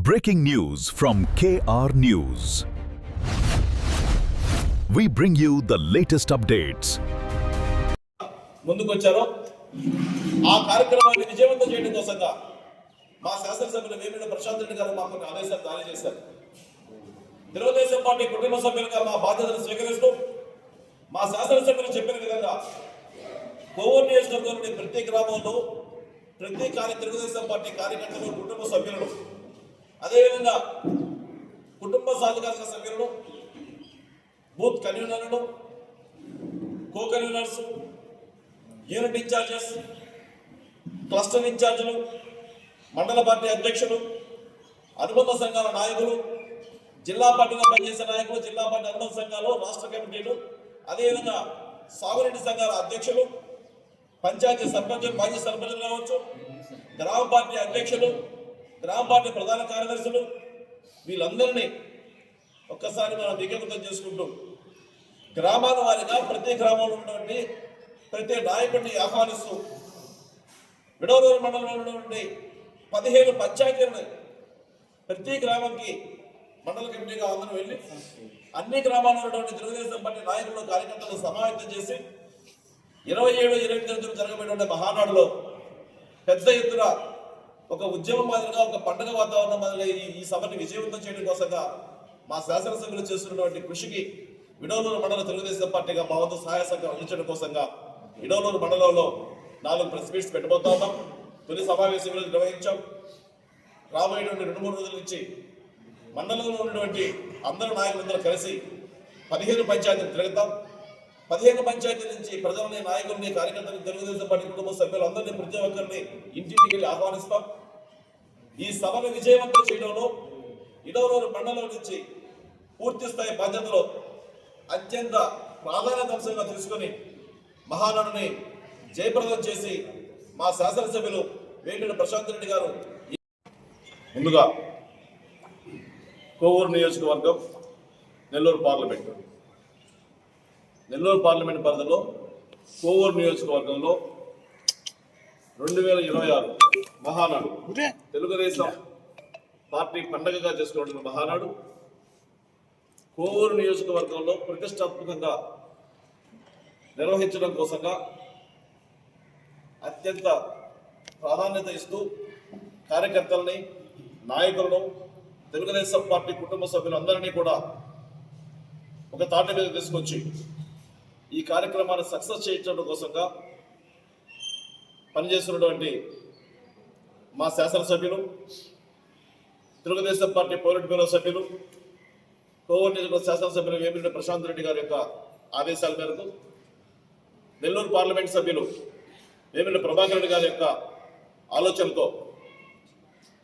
Breaking news from KR News. We bring you the latest updates. ముందుకొచ్చారో ఆ కార్యక్రమాన్ని విజయవంతం చేయడం కోసంగా మా శాసనసభ్యులు వేమిరెడ్డి ప్రశాంత్ రెడ్డి గారు మాకు ఆదేశాలు జారీ చేశారు. తెలుగుదేశం పార్టీ కుటుంబ సభ్యులుగా మా బాధ్యతను స్వీకరిస్తూ మా శాసనసభ్యులు చెప్పిన విధంగా కోవూరు నియోజకవర్గంలోని ప్రతి గ్రామంలో ప్రతి తెలుగుదేశం పార్టీ కార్యకర్తలు కుటుంబ సభ్యులను అదేవిధంగా కుటుంబ సాధికారిక సభ్యులను బూత్ కన్వీనర్లను కో కన్వీనర్స్ యూనిట్ ఇన్ఛార్జెస్ క్లస్టర్ ఇన్ఛార్జీలు మండల పార్టీ అధ్యక్షులు అనుబంధ సంఘాల నాయకులు జిల్లా పార్టీలో పనిచేసే నాయకులు జిల్లా పార్టీ అనుబంధ సంఘాలు రాష్ట్ర కమిటీలు అదేవిధంగా సాగునీటి సంఘాల అధ్యక్షులు పంచాయతీ సర్పంచులు మాజీ సర్పంచులు కావచ్చు గ్రామ పార్టీ అధ్యక్షులు గ్రామ పార్టీ ప్రధాన కార్యదర్శులు వీళ్ళందరినీ ఒక్కసారి మనం దిగమితం చేసుకుంటూ గ్రామాల వారిగా ప్రతి గ్రామంలో ఉన్నటువంటి ప్రతి నాయకుడిని ఆహ్వానిస్తూ విడవలూరు మండలంలో ఉన్నటువంటి 15 పంచాయతీలను ప్రతి గ్రామంకి మండల కమిటీగా అందరూ వెళ్ళి అన్ని గ్రామాల్లో ఉన్నటువంటి తెలుగుదేశం పార్టీ నాయకులు కార్యకర్తలు సమావేశం చేసి 27-28 జరగబడిన మహానాడులో పెద్ద ఎత్తున ఒక ఉద్యమం మాదిరిగా ఒక పండుగ వాతావరణం మాదిరిగా ఈ సభని విజయవంతం చేయడం కోసంగా మా శాసనసభ్యులు చేస్తున్నటువంటి కృషికి విడవలూరు మండల తెలుగుదేశం పార్టీగా మా వంతు సహాయ సంఘం అందించడం కోసంగా విడవలూరు మండలంలో 4 ప్రెస్ మీట్స్ పెట్టబోతా ఉన్నాం. తొలి సమావేశంలో నిర్వహించాం. రాబోయేటువంటి 2-3 రోజుల నుంచి మండలంలో ఉన్నటువంటి అందరు నాయకులందరూ కలిసి 15 పంచాయతీలు తిరుగుతాం. 15 పంచాయతీల నుంచి ప్రజలని నాయకుల్ని కార్యకర్తలు తెలుగుదేశం పార్టీ కుటుంబ సభ్యులందరినీ ప్రతి ఒక్కరిని ఇంటింటికి వెళ్ళి ఆహ్వానిస్తాం. ఈ సభను విజయవంతం చేయడంలో విడవలూరు మండలం నుంచి పూర్తి స్థాయి బాధ్యతలో అత్యంత ప్రాధాన్యత అంశంగా తీసుకొని మహానాడుని జయప్రదం చేసి మా శాసనసభ్యులు వేమిరెడ్డి ప్రశాంత్ రెడ్డి గారు ముందుగా కోవూరు నియోజకవర్గం నెల్లూరు పార్లమెంట్ పరిధిలో కోవూరు నియోజకవర్గంలో 2026 మహానాడు తెలుగుదేశం పార్టీ పండగగా చేసుకున్న మహానాడు కోవూరు నియోజకవర్గంలో ప్రతిష్టాత్మకంగా నిర్వహించడం కోసంగా అత్యంత ప్రాధాన్యత ఇస్తూ కార్యకర్తలని నాయకులను తెలుగుదేశం పార్టీ కుటుంబ సభ్యులందరినీ కూడా ఒక తాటి మీద తీసుకొచ్చి ఈ కార్యక్రమాన్ని సక్సెస్ చేయించడం కోసంగా పనిచేస్తున్నటువంటి మా శాసనసభ్యులు తెలుగుదేశం పార్టీ పౌలెట్ బ్యూరో సభ్యులు కోవూరు నియోజకవర్గ శాసనసభ్యులు వేమిరెడ్డి ప్రశాంత్ రెడ్డి గారి యొక్క ఆదేశాల మేరకు నెల్లూరు పార్లమెంట్ సభ్యులు వేమిరెడ్డి ప్రభాకర్ రెడ్డి గారి యొక్క ఆలోచనతో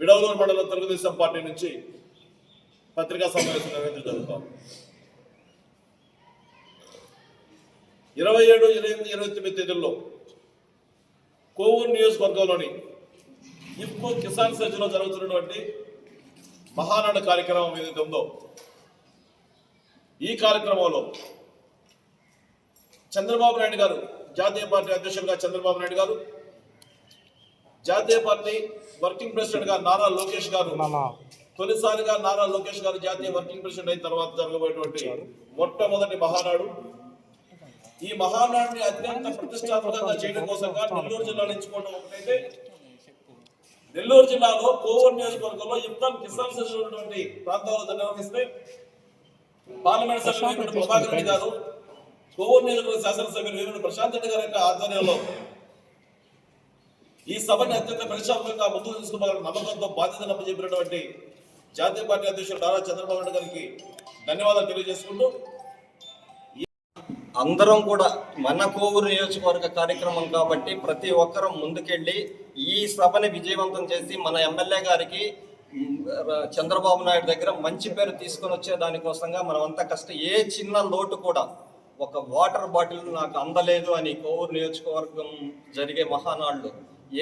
విడవలూరు మండలం తెలుగుదేశం పార్టీ నుంచి పత్రికా సమావేశం నిర్వహించడం జరుగుతాం. 27, 28, 29 తేదీల్లో కోవూరు నియోజకవర్గంలోని ఇఫ్కో కిసాన్ సెంటర్లో జరుగుతున్నటువంటి మహానాడు కార్యక్రమం ఏదైతే ఉందో ఈ కార్యక్రమంలో చంద్రబాబు నాయుడు గారు జాతీయ పార్టీ అధ్యక్షులుగా చంద్రబాబు నాయుడు గారు, జాతీయ పార్టీ వర్కింగ్ ప్రెసిడెంట్ గా నారా లోకేష్ గారు, తొలిసారిగా నారా లోకేష్ గారు జాతీయ వర్కింగ్ ప్రెసిడెంట్ అయిన తర్వాత జరగబోయేటువంటి మొట్టమొదటి మహానాడు. ఈ మహానాడుని అత్యంత ప్రతిష్టాత్మకంగా చేయడం కోసంగా నెల్లూరు జిల్లాను ఎంచుకోవడం ఒకటైతే, నెల్లూరు జిల్లాలో కోవూరు నియోజకవర్గంలో ఇఫ్కాన్ కిసాన్ సెంటర్ ఉన్నటువంటి ప్రాంతాల్లో నిర్వహిస్తే పార్లమెంట్ సభ్యులు వేమిరెడ్డి ప్రభాకర్ రెడ్డి గారు, కోవూరు నియోజకవర్గ శాసనసభ్యులు వేమిరెడ్డి ప్రశాంత్ రెడ్డి గారి యొక్క ఆధ్వర్యంలో ఈ సభని అత్యంత ప్రతిష్టాత్మకంగా ముందుకు తీసుకుపోవాలని నమ్మకంతో బాధ్యతను అప్పచెప్పినటువంటి జాతీయ పార్టీ అధ్యక్షుడు నారా చంద్రబాబు నాయుడు గారికి ధన్యవాదాలు తెలియజేసుకుంటూ అందరం కూడా మన కోవూరు నియోజకవర్గ కార్యక్రమం కాబట్టి ప్రతి ఒక్కరూ ముందుకెళ్ళి ఈ సభని విజయవంతం చేసి మన ఎమ్మెల్యే గారికి చంద్రబాబు నాయుడు దగ్గర మంచి పేరు తీసుకొని వచ్చే దానికోసంగా మనం అంతా ఏ చిన్న లోటు కూడా ఒక వాటర్ బాటిల్ నాకు అందలేదు అని కోవూరు నియోజకవర్గం జరిగే మహానాళ్ళు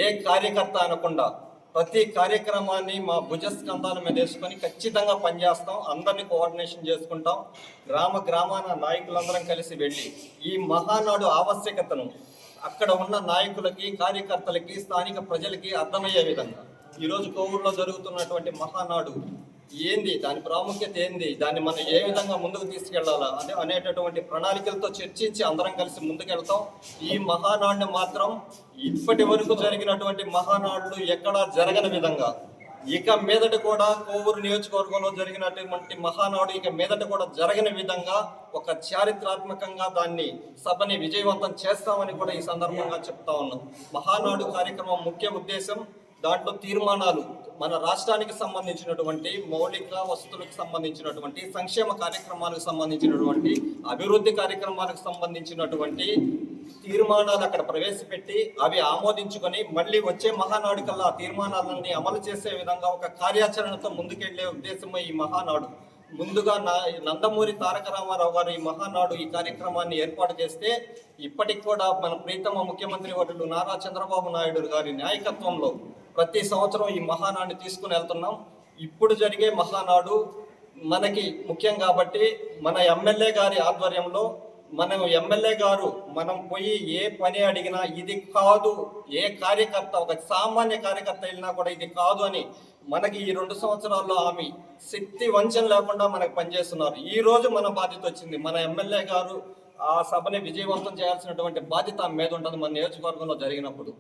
ఏ కార్యకర్త అనకుండా ప్రతి కార్యక్రమాన్ని మా భుజస్కంధాల మీద వేసుకొని ఖచ్చితంగా పనిచేస్తాం. అందరినీ కోఆర్డినేషన్ చేసుకుంటాం. గ్రామాన నాయకులందరం కలిసి వెళ్ళి ఈ మహానాడు ఆవశ్యకతను అక్కడ ఉన్న నాయకులకి, కార్యకర్తలకి, స్థానిక ప్రజలకి అర్థమయ్యే విధంగా ఈరోజు కోవూరులో జరుగుతున్నటువంటి మహానాడు ఏంది, దాని ప్రాముఖ్యత ఏంది, దాన్ని మనం ఏ విధంగా ముందుకు తీసుకెళ్లాలా అనేటటువంటి ప్రణాళికలతో చర్చించి అందరం కలిసి ముందుకెళ్తాం. ఈ మహానాడుని మాత్రం ఇప్పటి వరకు జరిగినటువంటి మహానాడులు ఎక్కడా జరగని విధంగా ఇక మీదట కూడా కోవూరు నియోజకవర్గంలో జరిగినటువంటి మహానాడు ఇక మీదట కూడా జరగని విధంగా ఒక చారిత్రాత్మకంగా దాన్ని సభని విజయవంతం చేస్తామని కూడా ఈ సందర్భంగా చెప్తా ఉన్నాం. మహానాడు కార్యక్రమం ముఖ్య ఉద్దేశం, దాంట్లో తీర్మానాలు మన రాష్ట్రానికి సంబంధించినటువంటి మౌలిక వసతులకు సంబంధించినటువంటి సంక్షేమ కార్యక్రమాలకు సంబంధించినటువంటి అభివృద్ధి కార్యక్రమాలకు సంబంధించినటువంటి తీర్మానాలు అక్కడ ప్రవేశపెట్టి అవి ఆమోదించుకొని మళ్ళీ వచ్చే మహానాడు కల్లా ఆ తీర్మానాలన్నీ అమలు చేసే విధంగా ఒక కార్యాచరణతో ముందుకెళ్లే ఉద్దేశమే ఈ మహానాడు. ముందుగా నందమూరి తారక రామారావు గారు ఈ మహానాడు ఈ కార్యక్రమాన్ని ఏర్పాటు చేస్తే ఇప్పటికి కూడా మన ప్రీతమ ముఖ్యమంత్రి వర్యులు నారా చంద్రబాబు నాయుడు గారి నాయకత్వంలో ప్రతి సంవత్సరం ఈ మహానాడుని తీసుకుని వెళ్తున్నాం. ఇప్పుడు జరిగే మహానాడు మనకి ముఖ్యం కాబట్టి మన ఎమ్మెల్యే గారి ఆధ్వర్యంలో మనం ఎమ్మెల్యే గారు మనం పోయి ఏ పని అడిగినా ఇది కాదు, ఏ కార్యకర్త ఒక సామాన్య కార్యకర్త వెళ్ళినా కూడా ఇది కాదు అని మనకి ఈ 2 సంవత్సరాల్లో ఆమె శక్తి వంచన లేకుండా మనకు పనిచేస్తున్నారు. ఈ రోజు మన బాధ్యత వచ్చింది. మన ఎమ్మెల్యే గారు ఆ సభని విజయవంతం చేయాల్సినటువంటి బాధ్యత ఆమె మీద ఉంటుంది. మన నియోజకవర్గంలో జరిగినప్పుడు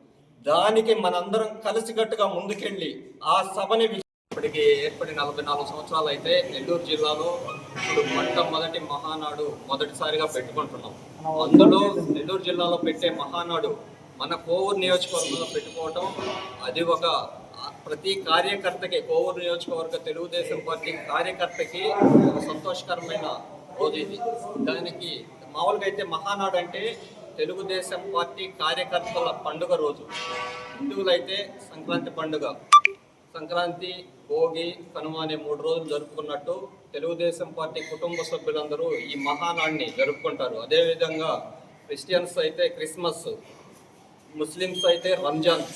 దానికి మనందరం కలిసికట్టుగా ముందుకెళ్ళి ఆ సభని ఇప్పటికి ఏర్పడి 44 సంవత్సరాలు అయితే నెల్లూరు జిల్లాలో ఇప్పుడు మొట్టమొదటి మహానాడు మొదటిసారిగా పెట్టుకుంటున్నాం. అందులో నెల్లూరు జిల్లాలో పెట్టే మహానాడు మన కోవూరు నియోజకవర్గంలో పెట్టుకోవటం అది ఒక ప్రతి కార్యకర్తకి, కోవూరు నియోజకవర్గ తెలుగుదేశం పార్టీ కార్యకర్తకి ఒక సంతోషకరమైన రోజు ఇది. దానికి మామూలుగా అయితే మహానాడు అంటే తెలుగుదేశం పార్టీ కార్యకర్తల పండుగ రోజు. హిందువులైతే సంక్రాంతి పండుగ, సంక్రాంతి, భోగి, కనుమ అనే 3 రోజులు జరుపుకున్నట్టు తెలుగుదేశం పార్టీ కుటుంబ సభ్యులందరూ ఈ మహానాడిని జరుపుకుంటారు. అదేవిధంగా క్రిస్టియన్స్ అయితే క్రిస్మస్, ముస్లిమ్స్ అయితే రంజాన్,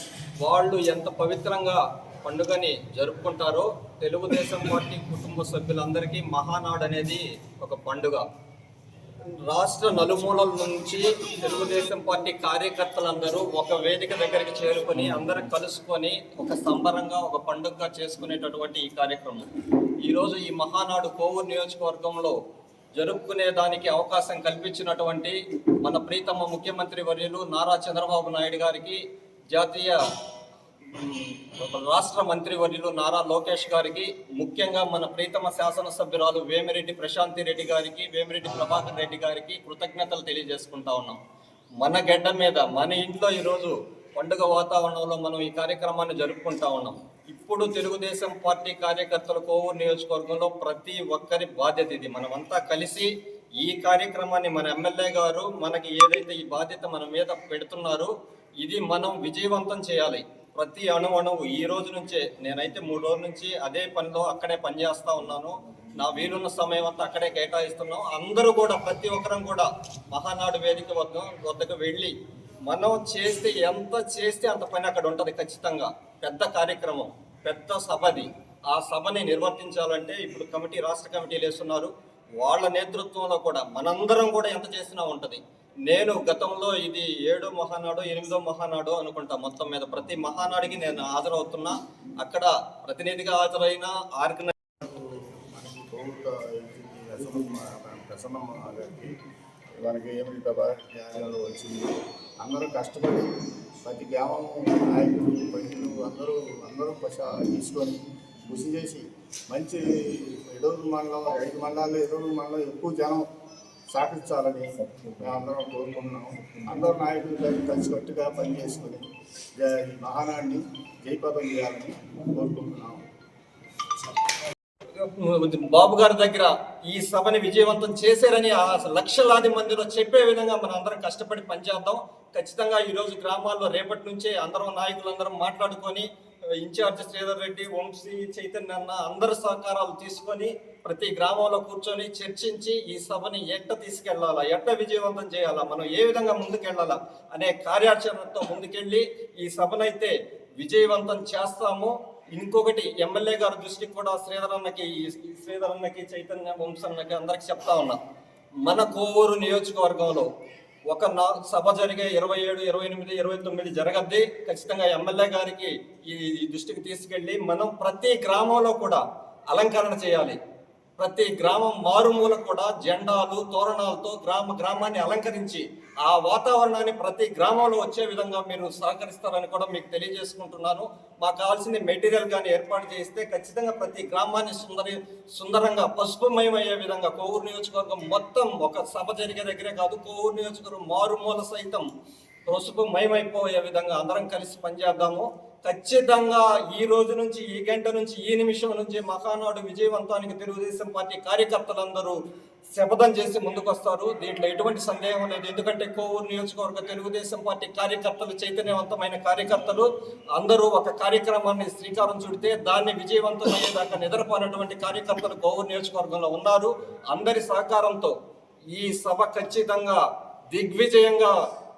వాళ్ళు ఎంత పవిత్రంగా పండుగని జరుపుకుంటారో తెలుగుదేశం పార్టీ కుటుంబ సభ్యులందరికీ మహానాడు అనేది ఒక పండుగ. రాష్ట్ర నలుమూలల నుంచి తెలుగుదేశం పార్టీ కార్యకర్తలందరూ ఒక వేదిక దగ్గరికి చేరుకొని అందరూ కలుసుకొని ఒక సంబరంగా ఒక పండుగగా చేసుకునేటటువంటి ఈ కార్యక్రమం ఈరోజు ఈ మహానాడు కోవూరు నియోజకవర్గంలో జరుపుకునే దానికి అవకాశం కల్పించినటువంటి మన ప్రీతమ ముఖ్యమంత్రి వర్యులు నారా చంద్రబాబు నాయుడు గారికి, జాతీయ రాష్ట్ర మంత్రి వర్యులు నారా లోకేష్ గారికి, ముఖ్యంగా మన ప్రీతమ శాసనసభ్యురాలు వేమిరెడ్డి ప్రశాంతి రెడ్డి గారికి, వేమిరెడ్డి ప్రభాకర్ రెడ్డి గారికి కృతజ్ఞతలు తెలియజేసుకుంటా ఉన్నాం. మన గడ్డ మీద మన ఇంట్లో ఈరోజు పండుగ వాతావరణంలో మనం ఈ కార్యక్రమాన్ని జరుపుకుంటా ఉన్నాం. ఇప్పుడు తెలుగుదేశం పార్టీ కార్యకర్తలు కోవూరు నియోజకవర్గంలో ప్రతి ఒక్కరి బాధ్యత ఇది. మనమంతా కలిసి ఈ కార్యక్రమాన్ని మన ఎమ్మెల్యే గారు మనకి ఏదైతే ఈ బాధ్యత మన మీద పెడుతున్నారో ఇది మనం విజయవంతం చేయాలి. ప్రతి అణువు ఈ రోజు నుంచే నేనైతే 3 రోజుల నుంచి అదే పనిలో అక్కడే పనిచేస్తా ఉన్నాను. నా వీలున్న సమయం అంతా అక్కడే కేటాయిస్తున్నాం. అందరూ కూడా ప్రతి ఒక్కరం కూడా మహానాడు వేదిక వద్దకు వెళ్ళి మనం ఎంత చేస్తే అంత పని అక్కడ ఉంటుంది. ఖచ్చితంగా పెద్ద కార్యక్రమం, పెద్ద సభది. ఆ సభని నిర్వర్తించాలంటే ఇప్పుడు రాష్ట్ర కమిటీలు వేస్తున్నారు. వాళ్ళ నేతృత్వంలో కూడా మనందరం కూడా ఎంత చేసినా ఉంటుంది. నేను గతంలో ఇది 7వ మహానాడు 8వ మహానాడు అనుకుంటా. మొత్తం మీద ప్రతి మహానాడికి నేను హాజరవుతున్నా. అక్కడ ప్రతినిధిగా హాజరైన మనకి ఏమి త్యాగాలు వచ్చింది. అందరూ కష్టపడి ప్రతి గ్రామం నాయకులు పండితులు అందరూ తీసుకొని కృషి చేసి మంచి 7 మండలం 5 మండలాలు 7 మండలం ఎక్కువ జనం సాధించాలని మేమందరం కోరుకుంటున్నాము. అందరూ నాయకులు కలిసికట్టుగా పనిచేసుకొని ఈ మహానాడిని జయప్రదం చేయాలని కోరుకుంటున్నాము. బాబు గారి దగ్గర ఈ సభని విజయవంతం చేశారని లక్షలాది మందిలో చెప్పే విధంగా మనం అందరం కష్టపడి పనిచేద్దాం. ఖచ్చితంగా ఈరోజు గ్రామాల్లో రేపటి నుంచే అందరం నాయకులందరం మాట్లాడుకొని ఇన్ఛార్జ్ శ్రీధర్ రెడ్డి, వంశీ, చైతన్య అన్న అందరి సహకారాలు తీసుకొని ప్రతి గ్రామంలో కూర్చొని చర్చించి ఈ సభని ఎట్ట తీసుకెళ్లాలా, ఎట్ట విజయవంతం చేయాలా, మనం ఏ విధంగా ముందుకెళ్లాలా అనే కార్యాచరణతో ముందుకెళ్ళి ఈ సభనైతే విజయవంతం చేస్తాము. ఇంకొకటి ఎమ్మెల్యే గారి దృష్టికి కూడా శ్రీధర్ అన్నకి చైతన్య వంశన్నకి అందరికి చెప్తా ఉన్నా. మన కోవూరు నియోజకవర్గంలో సభ జరిగే 27, 28, 29 జరగద్ది. ఖచ్చితంగా ఎమ్మెల్యే గారికి ఈ దృష్టికి తీసుకెళ్ళి మనం ప్రతి గ్రామంలో కూడా అలంకరణ చేయాలి. ప్రతి గ్రామం మారుమూల కూడా జెండాలు తోరణాలతో గ్రామాన్ని అలంకరించి ఆ వాతావరణాన్ని ప్రతి గ్రామంలో వచ్చే విధంగా మీరు సహకరిస్తారని కూడా మీకు తెలియజేసుకుంటున్నాను. మాకు కావాల్సిన మెటీరియల్ కానీ ఏర్పాటు చేస్తే ఖచ్చితంగా ప్రతి గ్రామాన్ని సుందరంగా పసుపుమయమయ్యే విధంగా కోవూరు నియోజకవర్గం మొత్తం ఒక సభ జరిగే దగ్గరే కాదు, కోవూరు నియోజకవర్గం మారుమూల సైతం పసుపుమయమైపోయే విధంగా అందరం కలిసి పనిచేద్దాము. ఖచ్చితంగా ఈ రోజు నుంచి, ఈ గంట నుంచి, ఈ నిమిషం నుంచి మహానాడు విజయవంతానికి తెలుగుదేశం పార్టీ కార్యకర్తలందరూ శపథం చేసి ముందుకొస్తారు. దీంట్లో ఎటువంటి సందేహం లేదు. ఎందుకంటే కోవూరు నియోజకవర్గ తెలుగుదేశం పార్టీ కార్యకర్తలు చైతన్యవంతమైన కార్యకర్తలు అందరూ ఒక కార్యక్రమాన్ని శ్రీకారం చుడితే దాన్ని విజయవంతం అయ్యేదాకా నిద్రపోయినటువంటి కార్యకర్తలు కోవూరు నియోజకవర్గంలో ఉన్నారు. అందరి సహకారంతో ఈ సభ ఖచ్చితంగా దిగ్విజయంగా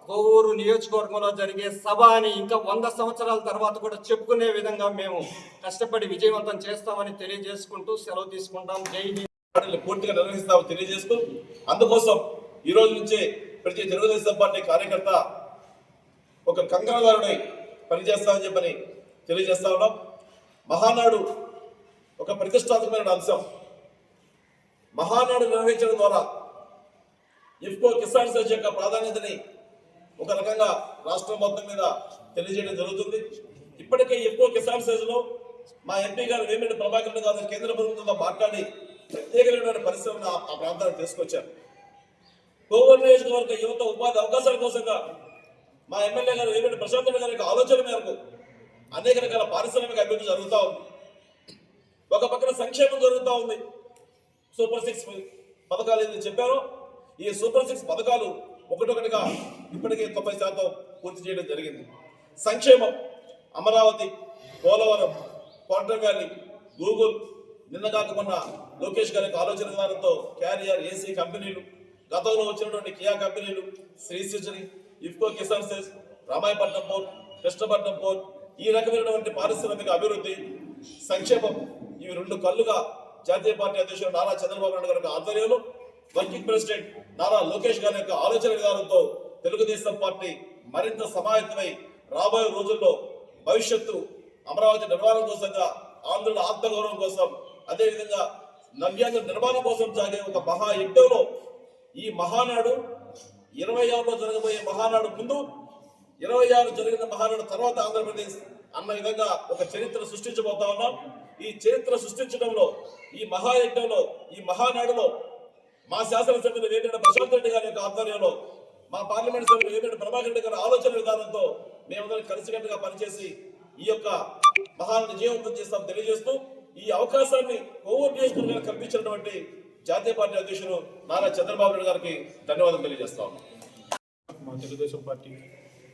కోవూరు నియోజకవర్గంలో జరిగే సభ అని ఇంకా 100 సంవత్సరాల తర్వాత కూడా చెప్పుకునే విధంగా మేము కష్టపడి విజయవంతం చేస్తామని తెలియజేసుకుంటూ సెలవు తీసుకుంటాం. జై హింద్. పూర్తిగా నిర్వహిస్తామని తెలియజేస్తూ, అందుకోసం ఈ రోజు నుంచే ప్రతి తెలుగుదేశం పార్టీ కార్యకర్త ఒక కంకణదారుడై పనిచేస్తామని చెప్పని తెలియజేస్తా ఉన్నాం. మహానాడు ఒక ప్రతిష్టాత్మకమైన అంశం. మహానాడు నిర్వహించడం ద్వారా ఇఫ్కో కిసాన్ సెల్ యొక్క ప్రాధాన్యతని ఒక రకంగా రాష్ట్రం మొత్తం మీద తెలియజేయడం జరుగుతుంది. ఇప్పటికే ఇఫ్కో కిసాన్ సెజ్లో మా ఎంపీ గారు వేమిరెడ్డి ప్రభాకర్ గారు కేంద్ర ప్రభుత్వంతో మాట్లాడి ప్రత్యేకమైన పరిశ్రమను ఆ ప్రాంతానికి తీసుకొచ్చారు. కోవూరు నియోజకవర్గ యువత ఉపాధి అవకాశాల కోసంగా మా ఎమ్మెల్యే గారు వేమిరెడ్డి ప్రశాంత్ రెడ్డి గారి ఆలోచన మేరకు అనేక రకాల పారిశ్రామిక అభివృద్ధి జరుగుతూ ఉంది. ఒక పక్కన సంక్షేమం జరుగుతూ ఉంది. సూపర్ 6 పథకాలు ఏదైతే చెప్పారో ఈ సూపర్ 6 పథకాలు ఒకటొకటిగా ఇప్పటికే 90% పూర్తి చేయడం జరిగింది. సంక్షేమం Amaravati, Polavaram, quarter valley, Google, నిన్న కాకుండా లోకేష్ గారి ఆలోచన విధానంతో క్యారియర్, ఏసీ కంపెనీలు, గతంలో వచ్చినటువంటి కియా కంపెనీలు, శ్రీ సిజరీ, IFFCO Kisan SEZ, Ramayapatnam port, Krishnapatnam port, ఈ రకమైనటువంటి పారిశ్రామిక అభివృద్ధి, సంక్షేమం ఇవి 2 కళ్ళుగా జాతీయ పార్టీ అధ్యక్షుడు నారా చంద్రబాబు నాయుడు గారి ఆధ్వర్యంలో వర్కింగ్ ప్రెసిడెంట్ నారా లోకేష్ గారి యొక్క ఆలోచన విధానంతో తెలుగుదేశం పార్టీ మరింత సమాయత్తమై రాబోయే రోజుల్లో భవిష్యత్తు అమరావతి నిర్మాణం కోసంగా, ఆంధ్రుల ఆత్మగౌరవం కోసం, అదేవిధంగా నవ్యాంధ్ర నిర్మాణం కోసం సాగే ఒక మహాయజ్ఞంలో ఈ మహానాడు 26లో జరగబోయే మహానాడు ముందు, 26 జరిగిన మహానాడు తర్వాత ఆంధ్రప్రదేశ్ అన్న విధంగా ఒక చరిత్ర సృష్టించబోతా ఉన్నాం. ఈ చరిత్ర సృష్టించడంలో, ఈ మహాయజ్ఞంలో, ఈ మహానాడులో మా శాసనసభ్యులు వేమిరెడ్డి ప్రశాంత్ రెడ్డి గారి యొక్క ఆధ్వర్యంలో, మా పార్లమెంట్ సభ్యులు వేమిరెడ్డి ప్రభాకర్ రెడ్డి గారి ఆలోచన విధానంతో మేమందరం కలిసికట్టుగా పనిచేసి ఈ యొక్క మహానాడు విజయవంతం చేస్తాం తెలియజేస్తూ, ఈ అవకాశాన్ని కోవూరు నియోజకవర్గానికి కల్పించినటువంటి జాతీయ పార్టీ అధ్యక్షులు నారా చంద్రబాబు నాయుడు గారికి ధన్యవాదాలు తెలియజేస్తాం. మా తెలుగుదేశం పార్టీ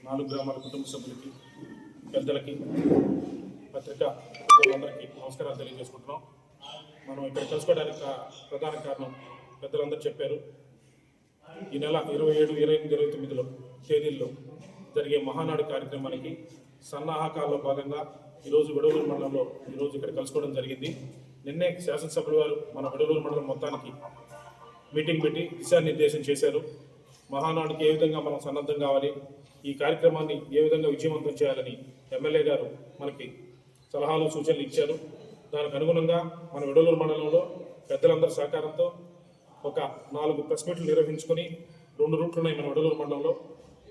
4 గ్రామాల కుటుంబ సభ్యులకి, పెద్దలకి, పత్రికా అందరికీ నమస్కారాలు తెలియజేసుకుంటున్నాం. మనం ఇక్కడ కలుసుకోవడానికి ప్రధాన కారణం పెద్దలందరూ చెప్పారు. ఈ నెల 27, 28, 29 తేదీల్లో జరిగే మహానాడు కార్యక్రమానికి సన్నాహకాల్లో భాగంగా ఈరోజు విడవలూరు మండలంలో ఈరోజు ఇక్కడ కలుసుకోవడం జరిగింది. నిన్నే శాసనసభ్యుల వారు మన విడవలూరు మండలం మొత్తానికి మీటింగ్ పెట్టి దిశానిర్దేశం చేశారు. మహానాడుకి ఏ విధంగా మనం సన్నద్ధం కావాలి, ఈ కార్యక్రమాన్ని ఏ విధంగా విజయవంతం చేయాలని ఎమ్మెల్యే గారు మనకి సలహాలు సూచనలు ఇచ్చారు. దానికి అనుగుణంగా మన విడవలూరు మండలంలో పెద్దలందరి సహకారంతో ఒక 4 ప్రెస్ మీట్లు నిర్వహించుకొని 2 రూట్లు ఉన్నాయి మన విడవలూరు మండలంలో.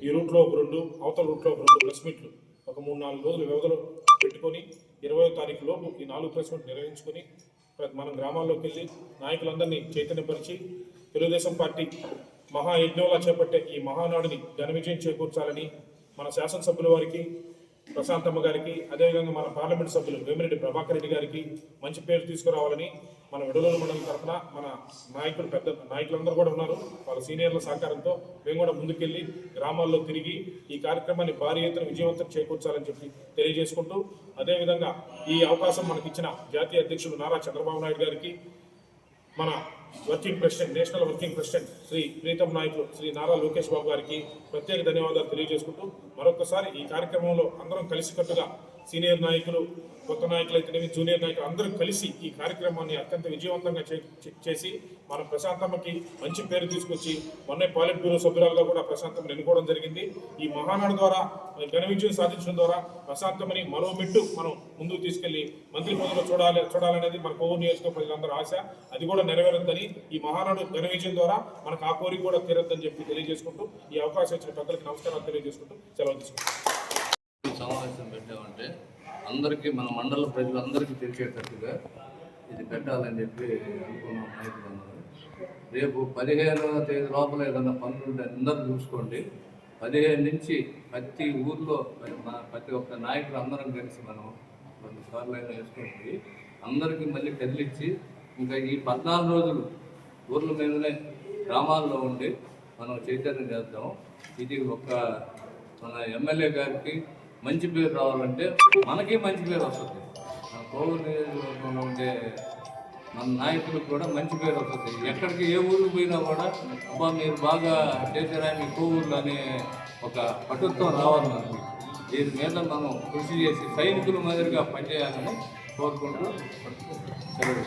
ఈ రూట్లో ఒక 2, అవతల రూట్లో ఒక 2 ప్రెస్ మీట్లు ఒక 3-4 రోజుల వ్యవధిలో పెట్టుకొని 20వ తారీఖు లోపు ఈ 4 ప్రెస్ మీట్లు నిర్వహించుకొని మనం గ్రామాల్లోకి వెళ్ళి నాయకులందరినీ చైతన్యపరిచి తెలుగుదేశం పార్టీ మహాయజ్ఞంలా చేపట్టే ఈ మహానాడుని ఘన విజయం చేకూర్చాలని మన శాసనసభ్యుల వారికి, ప్రశాంతమ్మ గారికి, అదేవిధంగా మన పార్లమెంట్ సభ్యులు వేమిరెడ్డి ప్రభాకర్ రెడ్డి గారికి మంచి పేరు తీసుకురావాలని మన విడవలూరు మండలం తరఫున మన నాయకులు, పెద్ద నాయకులందరూ కూడా ఉన్నారు. వాళ్ళ సీనియర్ల సహకారంతో మేము కూడా ముందుకెళ్ళి గ్రామాల్లో తిరిగి ఈ కార్యక్రమాన్ని భారీ ఎత్తున విజయవంతం చేకూర్చాలని చెప్పి తెలియజేసుకుంటూ, అదేవిధంగా ఈ అవకాశం మనకిచ్చిన జాతీయ అధ్యక్షులు నారా చంద్రబాబు నాయుడు గారికి, మన working president, national working president Shri Preetham నాయకులు శ్రీ నారా లోకేష్ బాబు గారికి ప్రత్యేక ధన్యవాదాలు తెలియజేసుకుంటూ, మరొకసారి ఈ కార్యక్రమంలో అందరం కలిసికట్టుగా సీనియర్ నాయకులు, కొత్త నాయకులు అయితేనేమి, జూనియర్ నాయకులు అందరూ కలిసి ఈ కార్యక్రమాన్ని అత్యంత విజయవంతంగా చేసి మన ప్రశాంతమ్మకి మంచి పేరు తీసుకొచ్చి మొన్నే పాలిట్ బ్యూరో సభ్యురాలుగా కూడా ప్రశాంతమ్మని ఎన్నుకోవడం జరిగింది. ఈ మహానాడు ద్వారా ఘన విజయం సాధించడం ద్వారా ప్రశాంతమ్మని మరో మెట్టు మనం ముందుకు తీసుకెళ్లి మంత్రి పదవిలో చూడాలనేది మన కోవూరు నియోజకవర్గ ప్రజలందరూ ఆశ. అది కూడా నెరవేరద్దని, ఈ మహానాడు ఘన విజయం ద్వారా మనకు ఆ కోరిక కూడా తీరద్దని చెప్పి తెలియజేసుకుంటూ, ఈ అవకాశం ఇచ్చిన పెద్దలకు నమస్కారాలు తెలియజేసుకుంటూ సెలవు తీసుకుంటాం. సమావేశం పెట్టామంటే అందరికీ, మన మండల ప్రజలందరికీ తెలిసేటట్టుగా ఇది పెట్టాలని చెప్పి అనుకున్నాం నాయకులందరూ. రేపు 15వ తేదీ లోపల ఏదైనా పనులు ఉంటే అందరూ చూసుకోండి. 15 నుంచి ప్రతి ఊర్లో ప్రతి ఒక్క నాయకులు అందరం కలిసి మనం 2 సార్లు అయినా వేసుకుంటే అందరికీ మళ్ళీ కదిలిచ్చి ఇంకా ఈ 14 రోజులు ఊర్ల మీదనే గ్రామాల్లో ఉండి మనం చైతన్యం చేద్దాం. ఇది ఒక మన ఎమ్మెల్యే గారికి మంచి పేరు రావాలంటే మనకి మంచి పేరు వస్తుంది. మన కోవూరు నియోజకవర్గంలో ఉండే మన నాయకులకు కూడా మంచి పేరు వస్తుంది. ఎక్కడికి ఏ ఊరికి పోయినా కూడా అబ్బా మీరు బాగా చేశారా మీ కోవూరులో అనే ఒక పటుత్వం రావాలి మనకి. దీని మీద మనం కృషి చేసి సైనికుల మాదిరిగా పనిచేయాలని కోరుకుంటూ సెలవు.